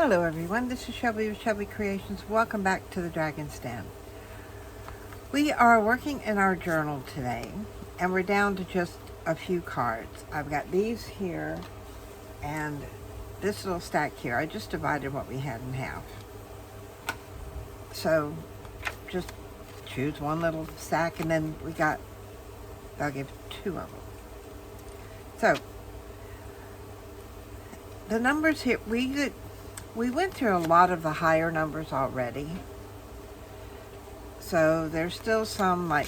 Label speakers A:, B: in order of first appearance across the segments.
A: Hello everyone, this is Shelby with Shelby Creations. Welcome back to the Dragon's Den. We are working in our journal today and we're down to just a few cards. I've got these here and this little stack here. I just divided what we had in half. So just choose one little stack and then I'll give two of them. So the numbers here, we went through a lot of the higher numbers already. So there's still some, like,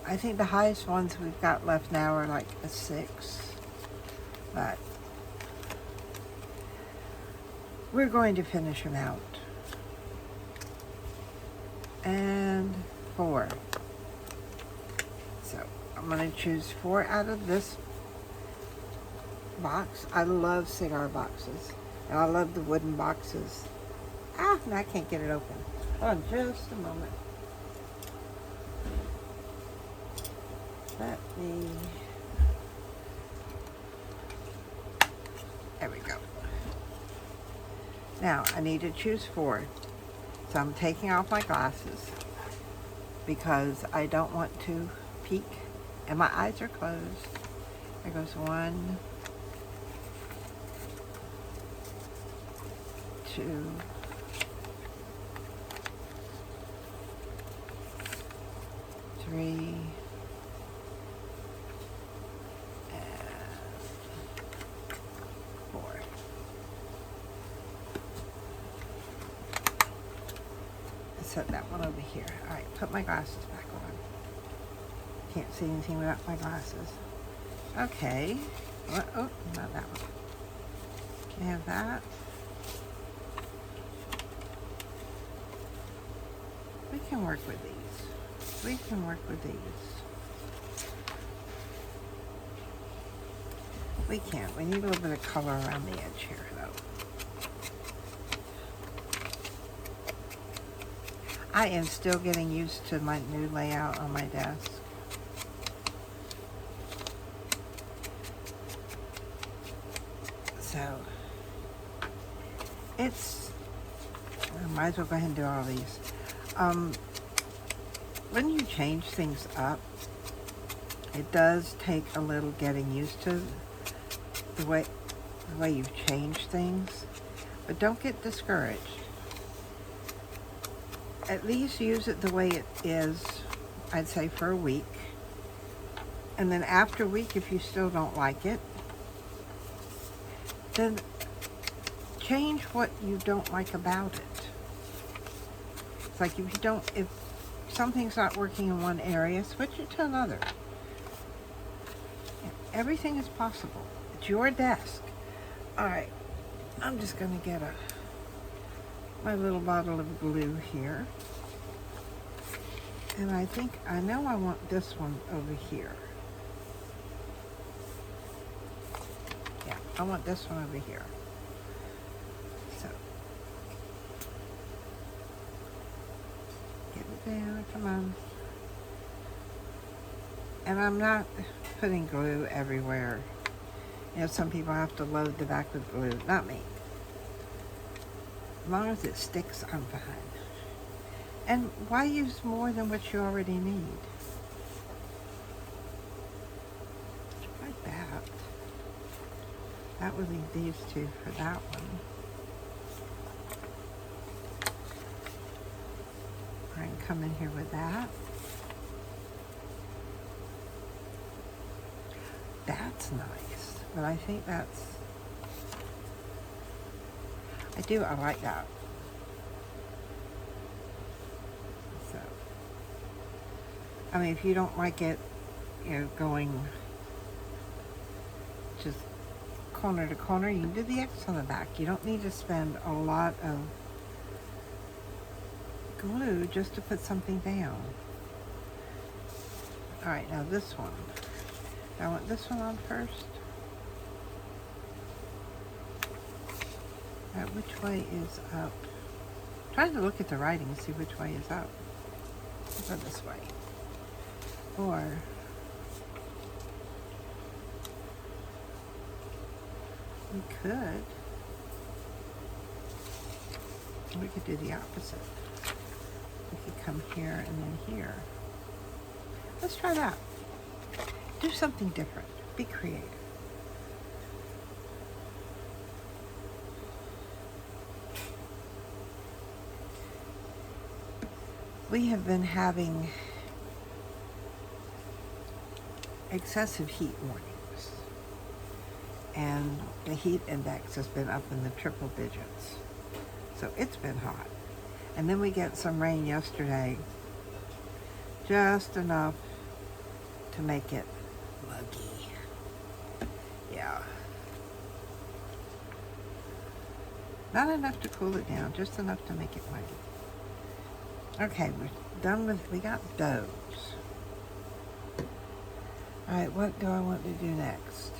A: I think the highest ones we've got left now are like a 6. But we're going to finish them out. And 4. So I'm going to choose 4 out of this box. I love cigar boxes. And I love the wooden boxes. And I can't get it open. Hold on just a moment. There we go. Now, I need to choose 4. So I'm taking off my glasses because I don't want to peek. And my eyes are closed. There goes 1, 2, 3, and 4. I set that one over here. All right, put my glasses back on. Can't see anything without my glasses. Okay. Oh, not that one. Can I have that? We can work with these. We can work with these. We can't. We need a little bit of color around the edge here, though. I am still getting used to my new layout on my desk. So, I might as well go ahead and do all these. When you change things up, it does take a little getting used to the way you've changed things, but don't get discouraged. At least use it the way it is, I'd say, for a week. And then after a week, if you still don't like it, then change what you don't like about it. It's like if something's not working in one area, switch it to another. Everything is possible. It's your desk. All right, I'm just gonna get my little bottle of glue here. And I know I want this one over here. Yeah, I want this one over here. So, get it down, come on. And I'm not putting glue everywhere. You know, some people have to load the back with glue. Not me. As long as it sticks, I'm fine. And why use more than what you already need? Like that. That would leave these two for that one. I can come in here with that. That's nice, but I think I like that. So, I mean, if you don't like it, you know, going just corner to corner, you can do the X on the back. You don't need to spend a lot of glue just to put something down. All right, now this one. I want this one on first. All right, which way is up? I'm trying to look at the writing and see which way is up. Let's go this way. Or we could We could do the opposite. We could come here and then here. Let's try that. Do something different. Be creative. We have been having excessive heat warnings, and the heat index has been up in the triple digits. So it's been hot. And then we get some rain yesterday, just enough to make it muggy. Yeah. Not enough to cool it down, just enough to make it muggy. Okay, we're done with, we got those. All right, what do I want to do next?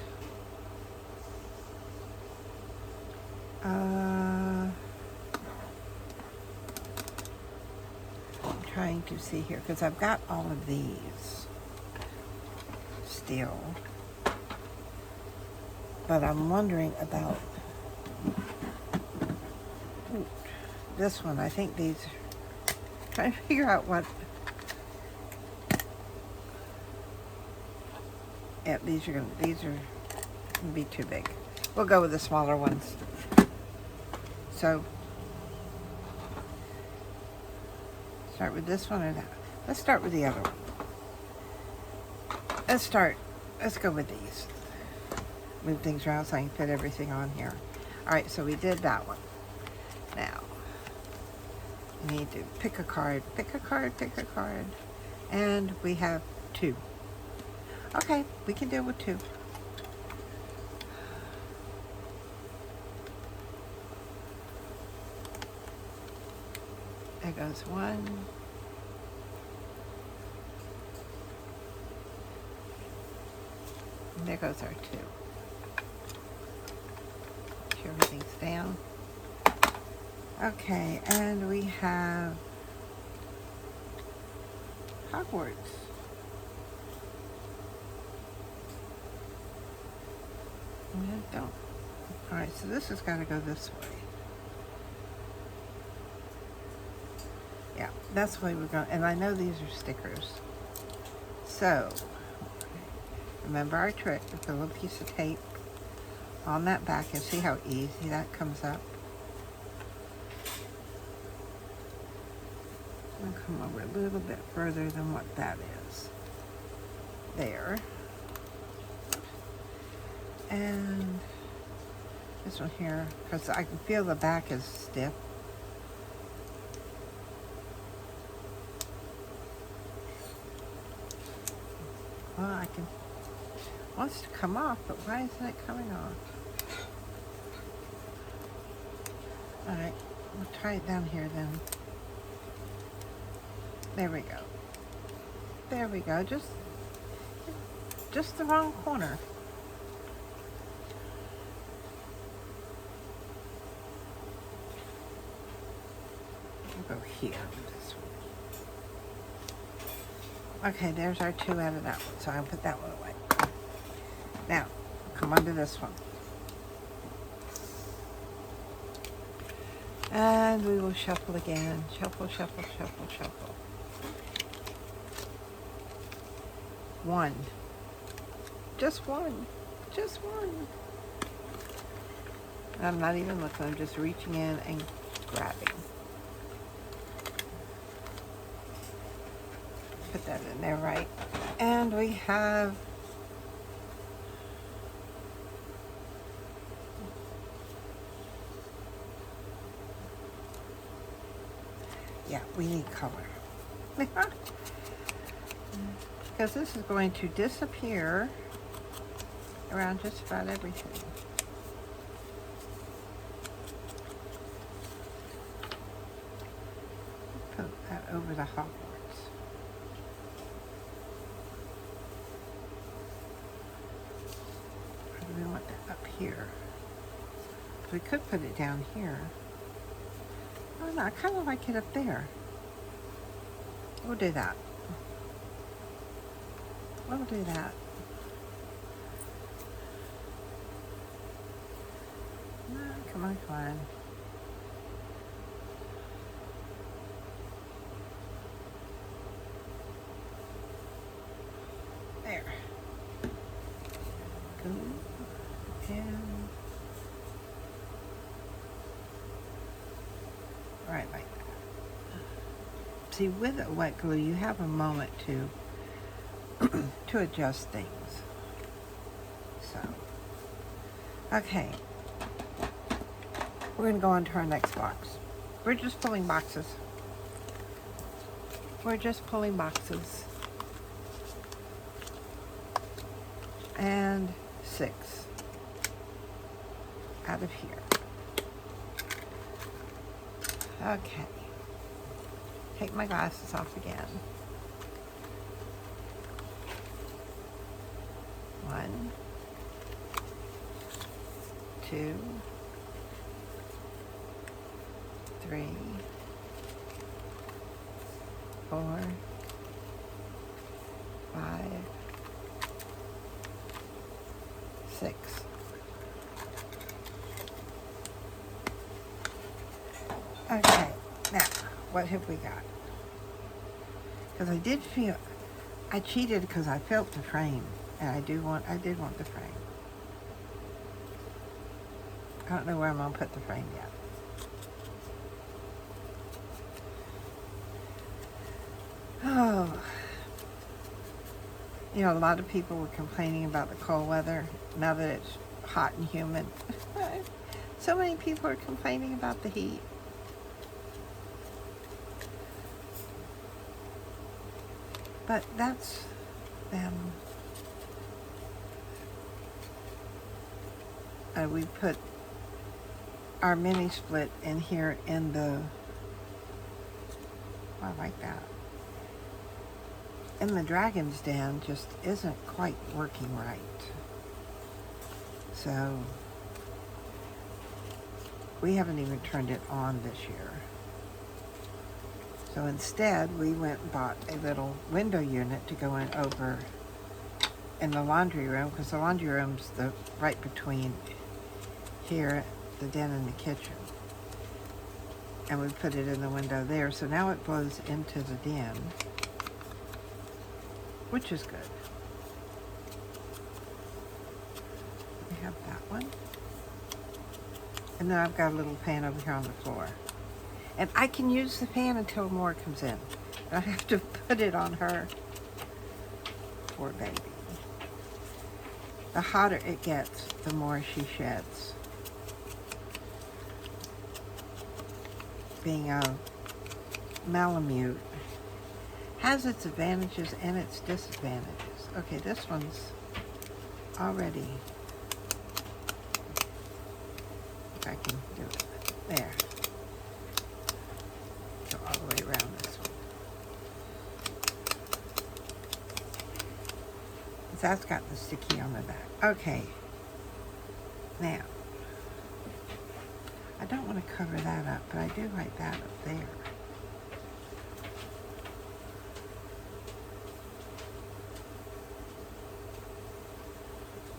A: I'm trying to see here, because I've got all of these still. But I'm wondering about this one. I think these, trying to figure out what, yeah, these are gonna be too big. We'll go with the smaller ones. So, start with this one or that? Let's start with the other one. Let's go with these. Move things around so I can fit everything on here. All right, so we did that one. Now, we need to pick a card, and we have 2. Okay, we can deal with 2. There goes 1. And there goes our 2. Make sure everything's down. Okay, and we have Hogwarts. Don't. All right, so this has got to go this way. Yeah, that's the way we're going. And I know these are stickers. So, remember our trick. We put a little piece of tape on that back and see how easy that comes up. I'll come over a little bit further than what that is. There. And this one here, because I can feel the back is stiff. Well, I can, wants to come off, but why isn't it coming off? All right, we'll try it down here then. There we go. There we go, just the wrong corner. We'll go here with this one. Okay, there's our 2 out of that one, so I'll put that one away. Now, come on to this one. And we will shuffle again. Shuffle, shuffle, shuffle, shuffle. 1. Just 1. Just 1. I'm not even looking, I'm just reaching in and grabbing. Put that in there, right? And we have we need color. Because this is going to disappear around just about everything. Put that over the Hogwarts. Or do we want that up here? We could put it down here. Oh no, I kind of like it up there. We'll do that. We'll do that. No, come on, come on. right like that. See, with a wet glue, you have a moment to to adjust things. So, okay. We're going to go on to our next box. We're just pulling boxes. We're just pulling boxes. And 6 out of here. Okay. Take my glasses off again. 1, 2, 3, 4, 5, 6. Okay, now, what have we got? Because I did feel, I cheated because I felt the frame, and I did want the frame. I don't know where I'm going to put the frame yet. Oh, you know, a lot of people were complaining about the cold weather now that it's hot and humid. So many people are complaining about the heat. But that's them. We put our mini split in here in the, I like that. In the Dragon's Den just isn't quite working right. So we haven't even turned it on this year. So instead we went and bought a little window unit to go in over in the laundry room, because the laundry room's right between here, the den and the kitchen. And we put it in the window there, so now it blows into the den, which is good. We have that one. And then I've got a little pan over here on the floor. And I can use the fan until more comes in. I have to put it on her. Poor baby. The hotter it gets, the more she sheds. Being a Malamute has its advantages and its disadvantages. Okay, this one's already, if I can do it. There. Go all the way around this one. That's got the sticky on the back. Okay. Now, I don't want to cover that up, but I do like that up there.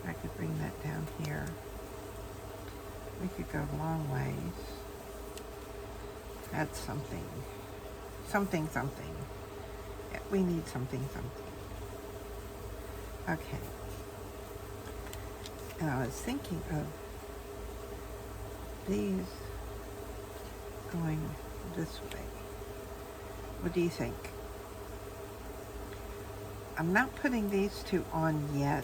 A: I could bring that down here. We could go a long ways. That's something. Something. Yeah, we need something. Okay. And I was thinking of these going this way. What do you think? I'm not putting these two on yet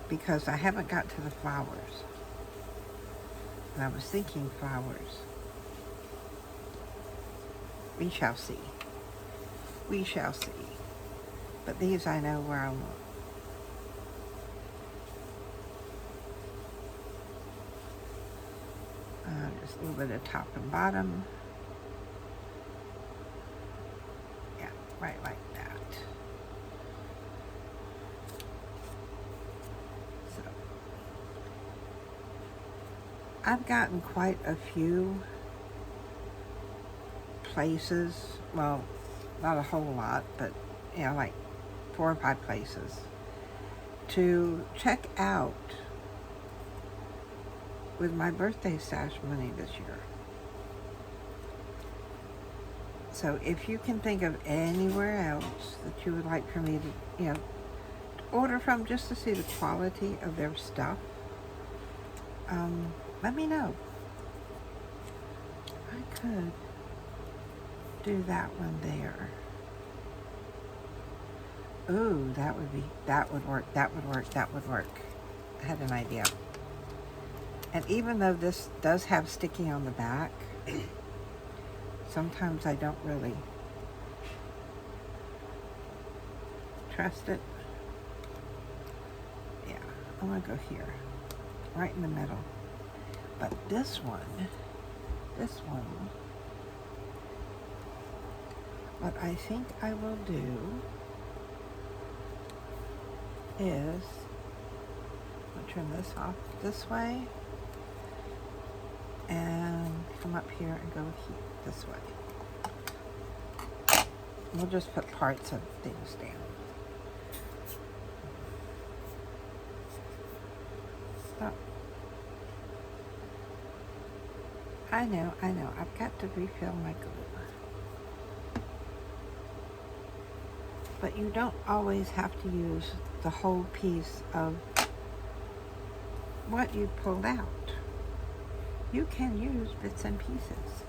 A: because I haven't got to the flowers. And I was thinking flowers. We shall see. We shall see. But these I know where I want. Just a little bit of top and bottom. Yeah, right like that. So, I've gotten quite a few places, well, not a whole lot, but, you know, like 4 or 5 places to check out with my birthday stash money this year. So if you can think of anywhere else that you would like for me to, you know, order from just to see the quality of their stuff, let me know. I could do that one there. Ooh, that would work, that would work, that would work. I had an idea. And even though this does have sticky on the back, sometimes I don't really trust it. Yeah, I'm gonna go here, right in the middle. But this one, what I think I will do is, I'll trim this off this way and come up here and go here, this way. We'll just put parts of things down. Oh. I know, I've got to refill my glue. But you don't always have to use the whole piece of what you pulled out. You can use bits and pieces.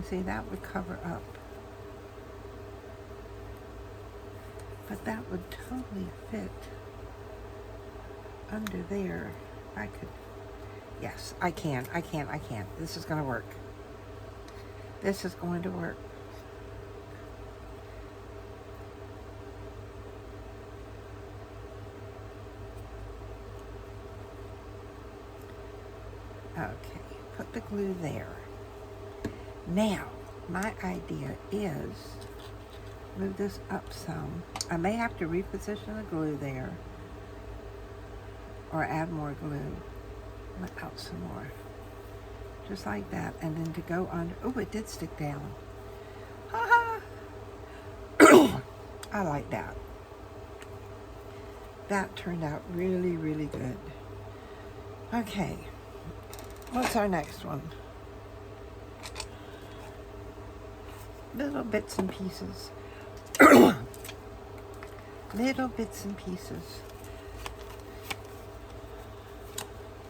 A: See, that would cover up. But that would totally fit under there. I could, yes, I can. This is gonna work. This is going to work. Okay, put the glue there. Now, my idea is move this up some. I may have to reposition the glue there or add more glue. Let out some more. Just like that. And then to go under, oh, it did stick down. Ha ha! I like that. That turned out really, really good. Okay. What's our next one? Little bits and pieces. Little bits and pieces.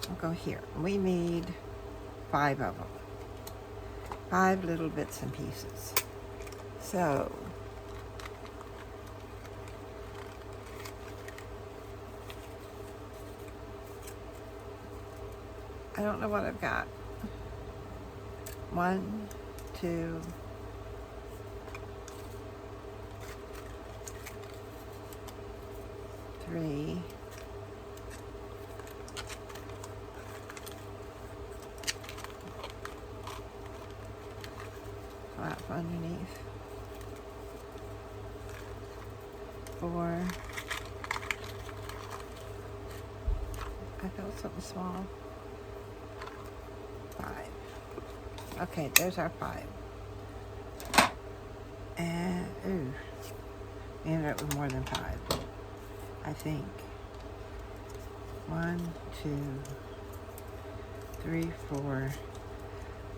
A: I'll go here. We need 5 of them. 5 little bits and pieces. So, I don't know what I've got. 1, 2, 3, 5 underneath, 4. I felt something small. 5. Okay, there's our 5. And, ooh, we ended up with more than 5, I think. 1, 2, 3, 4,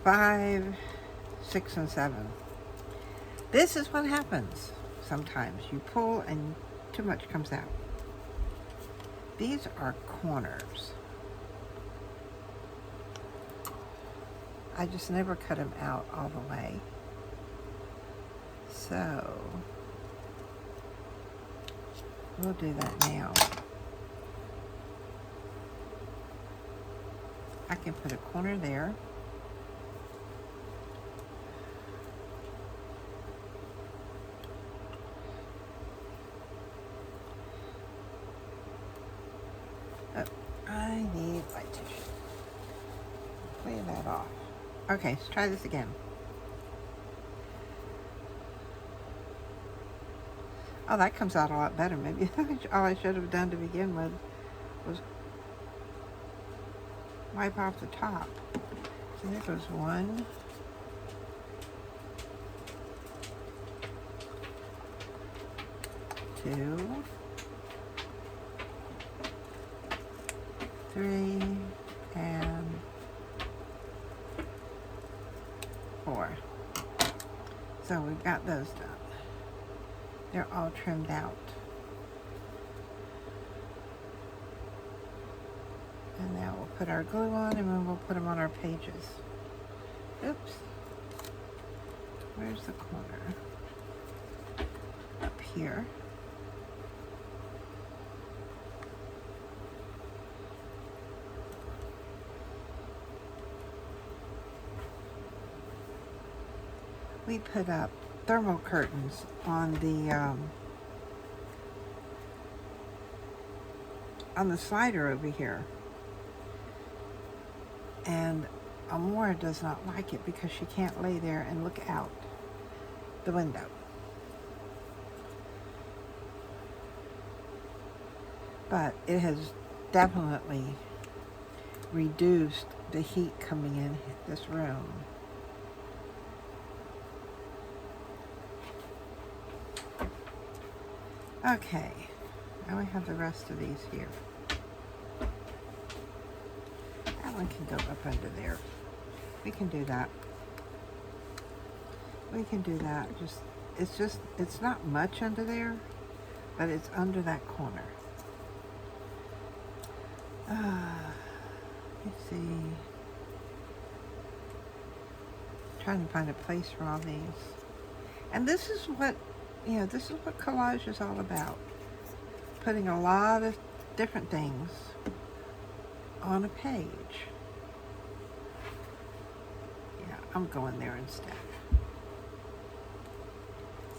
A: 5, 6, and 7. This is what happens sometimes. You pull and too much comes out. These are corners. I just never cut them out all the way. So, we'll do that now. I can put a corner there. Oh, I need white tissue. Clean that off. Okay, let's try this again. Oh, that comes out a lot better. Maybe all I should have done to begin with was wipe off the top. So there goes 1. 2, 3, and 4. So we've got those done. They're all trimmed out. And now we'll put our glue on and then we'll put them on our pages. Oops. Where's the corner? Up here. We put up thermal curtains on the slider over here, and Amora does not like it because she can't lay there and look out the window. But it has definitely reduced the heat coming in this room. Okay, now we have the rest of these here. That one can go up under there. We can do that. We can do that. It's not much under there, but it's under that corner. Let's see. Trying to find a place for all these. And this is what collage is all about. Putting a lot of different things on a page. Yeah, I'm going there instead.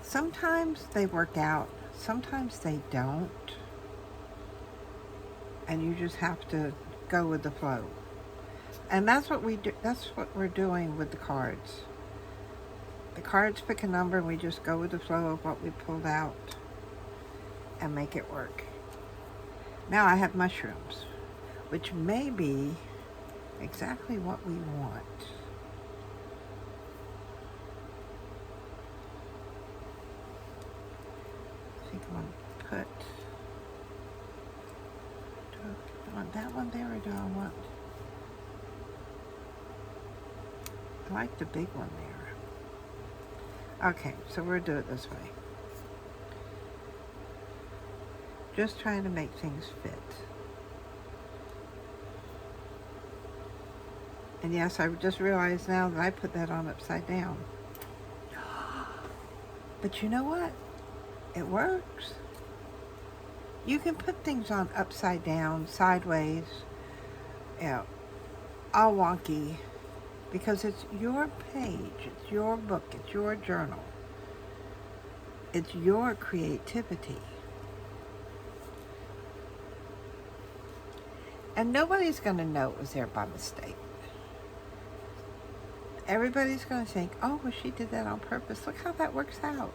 A: Sometimes they work out, sometimes they don't. And you just have to go with the flow. And that's what we do. That's what we're doing with the cards. The cards pick a number and we just go with the flow of what we pulled out and make it work. Now I have mushrooms, which may be exactly what we want. I think I want to put, do I want that one there or do I want, I like the big one there. Okay, so we'll do it this way. Just trying to make things fit. And yes, I just realized now that I put that on upside down. But you know what? It works. You can put things on upside down, sideways, all wonky. Because it's your page, it's your book, it's your journal. It's your creativity. And nobody's going to know it was there by mistake. Everybody's going to think, oh, well, she did that on purpose. Look how that works out.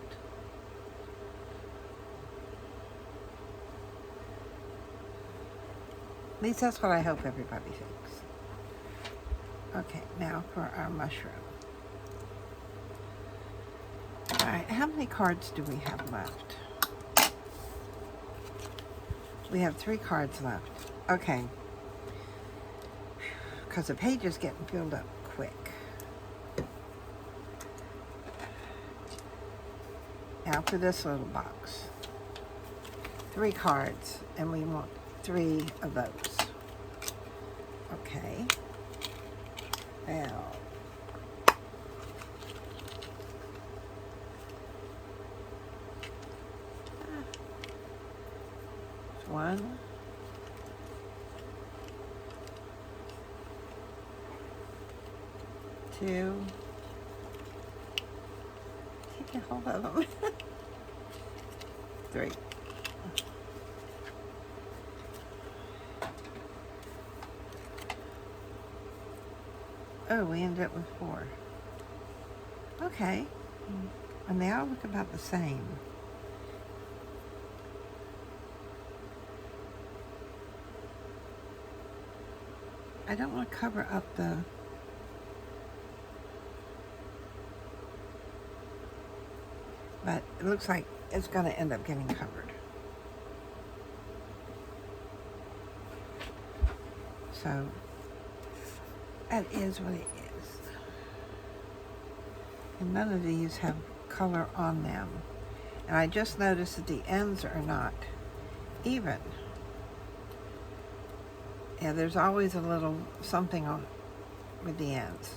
A: At least that's what I hope everybody thinks. Okay, now for our mushroom. All right, how many cards do we have left? We have 3 cards left. Okay. Because the page is getting filled up quick. Now for this little box. 3 cards, and we want 3 of those. Okay. Now, one, 2, take a hold of them, 3. Oh, we ended up with 4. Okay. And they all look about the same. I don't want to cover up the... But it looks like it's going to end up getting covered. So... that is what it is. And none of these have color on them. And I just noticed that the ends are not even. Yeah, there's always a little something on with the ends.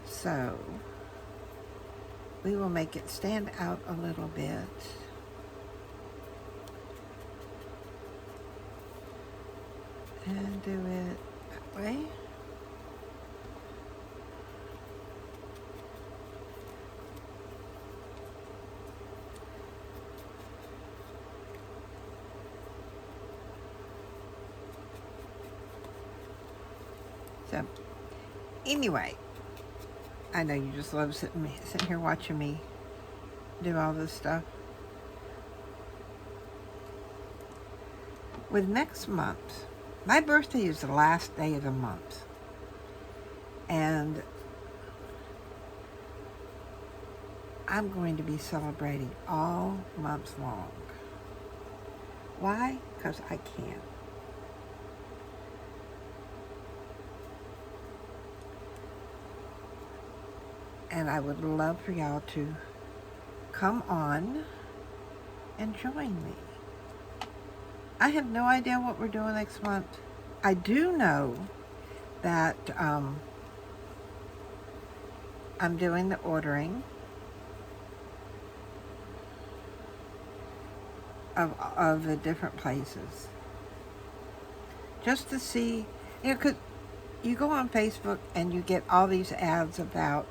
A: So we will make it stand out a little bit. And do it that way. So, anyway, I know you just love sitting here watching me do all this stuff. With next month, my birthday is the last day of the month. And I'm going to be celebrating all month long. Why? Because I can. And I would love for y'all to come on and join me. I have no idea what we're doing next month. I do know that I'm doing the ordering of the different places. Just to see, you know, 'cause you go on Facebook and you get all these ads about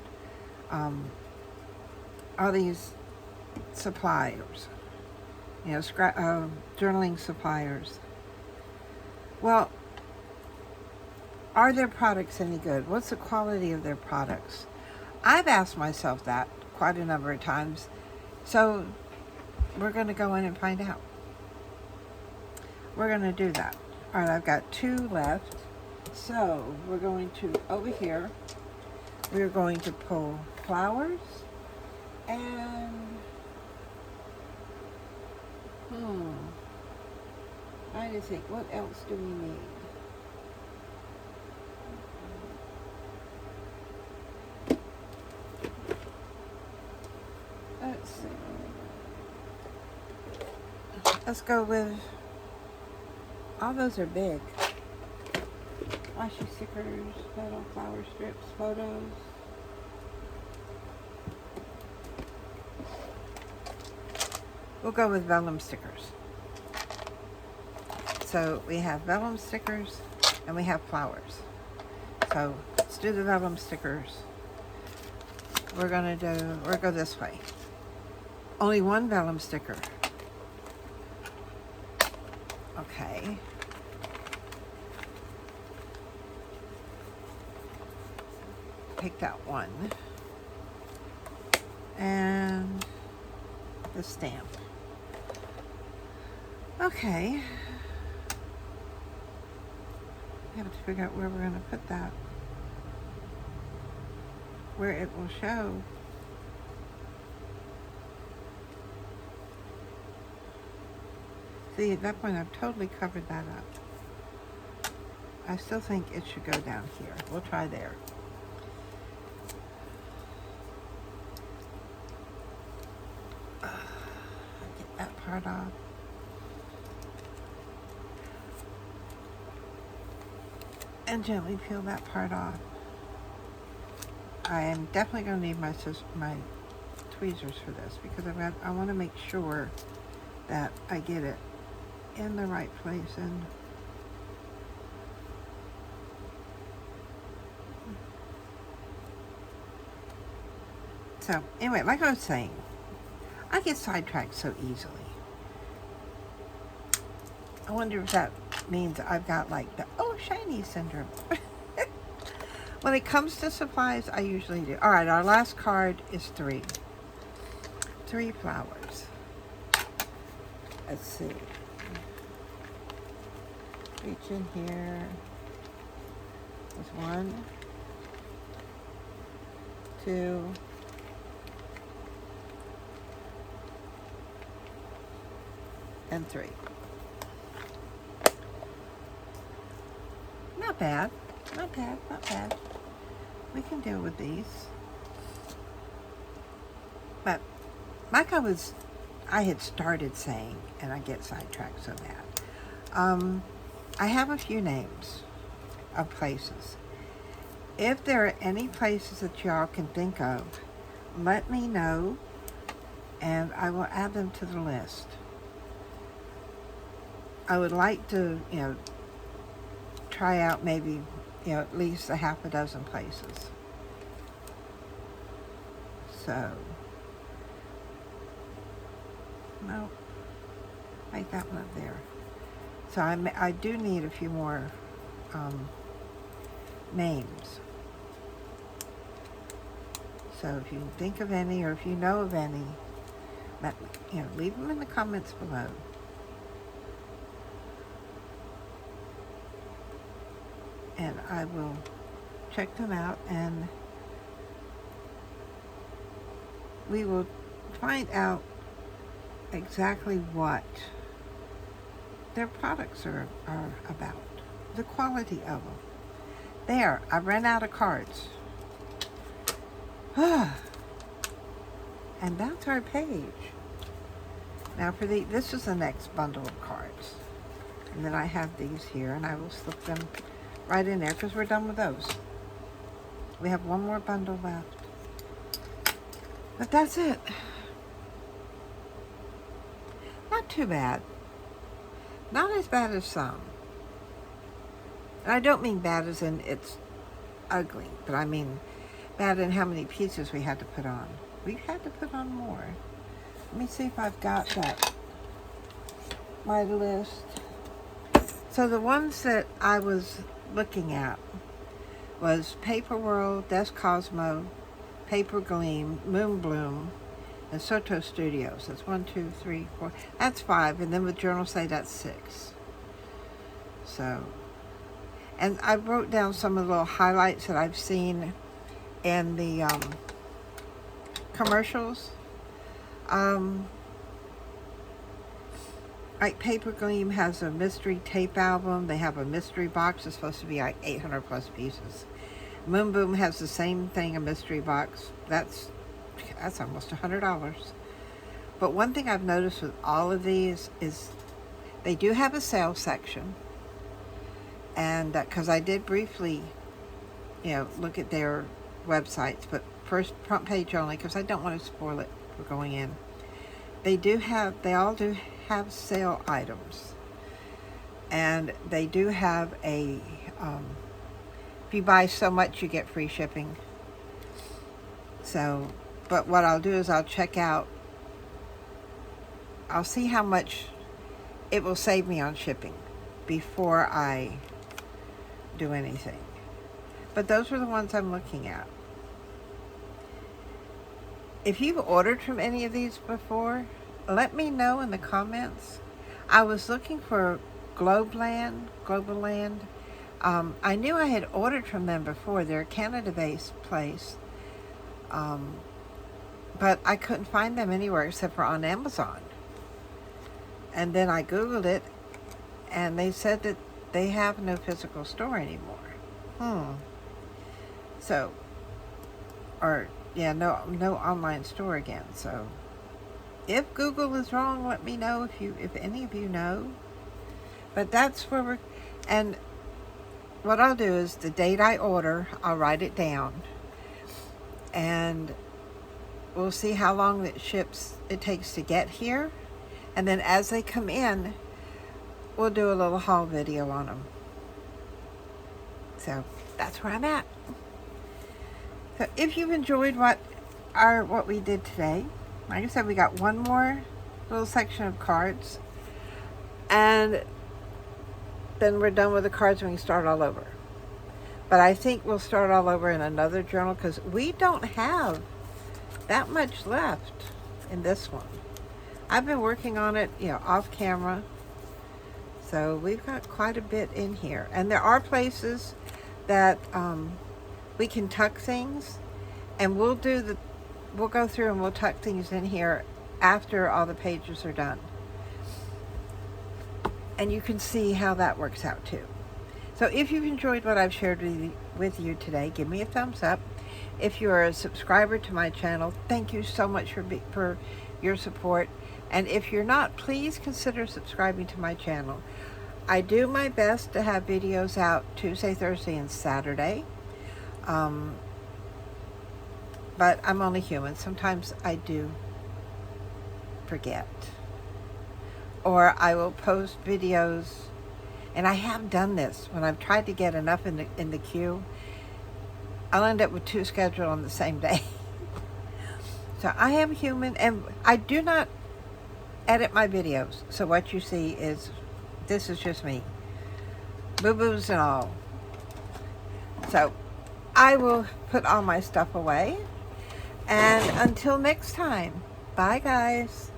A: all these suppliers, you know, journaling suppliers. Well, are their products any good? What's the quality of their products? I've asked myself that quite a number of times. So we're going to go in and find out. We're going to do that. All right, I've got 2 left. So we're going to, over here, we're going to pull flowers and, I just think, what else do we need? Let's see. Let's go with, all those are big. Washi stickers, metal flower strips, photos. We'll go with vellum stickers. So we have vellum stickers and we have flowers. So let's do the vellum stickers. We'll go this way. Only 1 vellum sticker. Okay. Pick that one. And the stamp. Okay. I have to figure out where we're going to put that. Where it will show. See, at that point, I've totally covered that up. I still think it should go down here. We'll try there. Get that part off. And gently peel that part off. I am definitely going to need my tweezers for this because I want to make sure that I get it in the right place. And so anyway, like I was saying, I get sidetracked so easily. I wonder if that means I've got like the shiny syndrome. When it comes to supplies, I usually do. All right, our last card is 3. 3 flowers. Let's see. Reach in here. There's 1, 2, and 3. Not bad. Not bad. Not bad. We can deal with these. But like I had started saying, and I get sidetracked so bad. I have a few names of places. If there are any places that y'all can think of, let me know and I will add them to the list. I would like to, try out maybe, at least a half a dozen places. So, no, make that one up there. So I do need a few more names. So if you can think of any, or if you know of any, leave them in the comments below. And I will check them out, and we will find out exactly what their products are about, the quality of them. There, I ran out of cards. And that's our page. Now for this is the next bundle of cards. And then I have these here, and I will slip them right in there because we're done with those. We have one more bundle left. But that's it. Not too bad. Not as bad as some. And I don't mean bad as in it's ugly, but I mean bad in how many pieces we had to put on. We had to put on more. Let me see if I've got that, my list. So the ones that I was looking at was Paper World, Des Cosmo, Paper Gleam, Moon Bloom, and Soto Studios. That's 1, 2, 3, 4. That's 5, and then with Journal Say that's 6. So, and I wrote down some of the little highlights that I've seen in the commercials. Like Paper Gleam has a mystery tape album. They have a mystery box. It's supposed to be like 800 plus pieces. Moon Boom has the same thing, a mystery box. That's almost $100. But one thing I've noticed with all of these is they do have a sales section. And because I did briefly, look at their websites, but first front page only because I don't want to spoil it for going in. They all do have sale items, and they do have a if you buy so much you get free shipping. So, but what I'll do is I'll check out, I'll see how much it will save me on shipping before I do anything. But those are the ones I'm looking at. If you've ordered from any of these before, let me know in the comments. I was looking for Globaland. I knew I had ordered from them before. They're a Canada-based place. But I couldn't find them anywhere except for on Amazon. And then I Googled it, and they said that they have no physical store anymore. So, no online store again. So, if Google is wrong, let me know if any of you know. But that's where and what I'll do is the date I order, I'll write it down, and we'll see how long it takes to get here, and then as they come in, we'll do a little haul video on them. So that's where I'm at. So if you've enjoyed what we did today, like I said, we got one more little section of cards, and then we're done with the cards and we can start all over. But I think we'll start all over in another journal because we don't have that much left in this one. I've been working on it, off camera. So we've got quite a bit in here. And there are places that we can tuck things, and we'll go through and we'll tuck things in here after all the pages are done. And you can see how that works out too. So if you've enjoyed what I've shared with you today, give me a thumbs up. If you're a subscriber to my channel, thank you so much for your support. And if you're not, please consider subscribing to my channel. I do my best to have videos out Tuesday, Thursday, and Saturday. Um, but I'm only human. Sometimes I do forget. Or I will post videos, and I have done this when I've tried to get enough in the queue. I'll end up with 2 scheduled on the same day. So I am human, and I do not edit my videos. So what you see is, this is just me. Boo-boos and all. So I will put all my stuff away. And until next time, bye guys.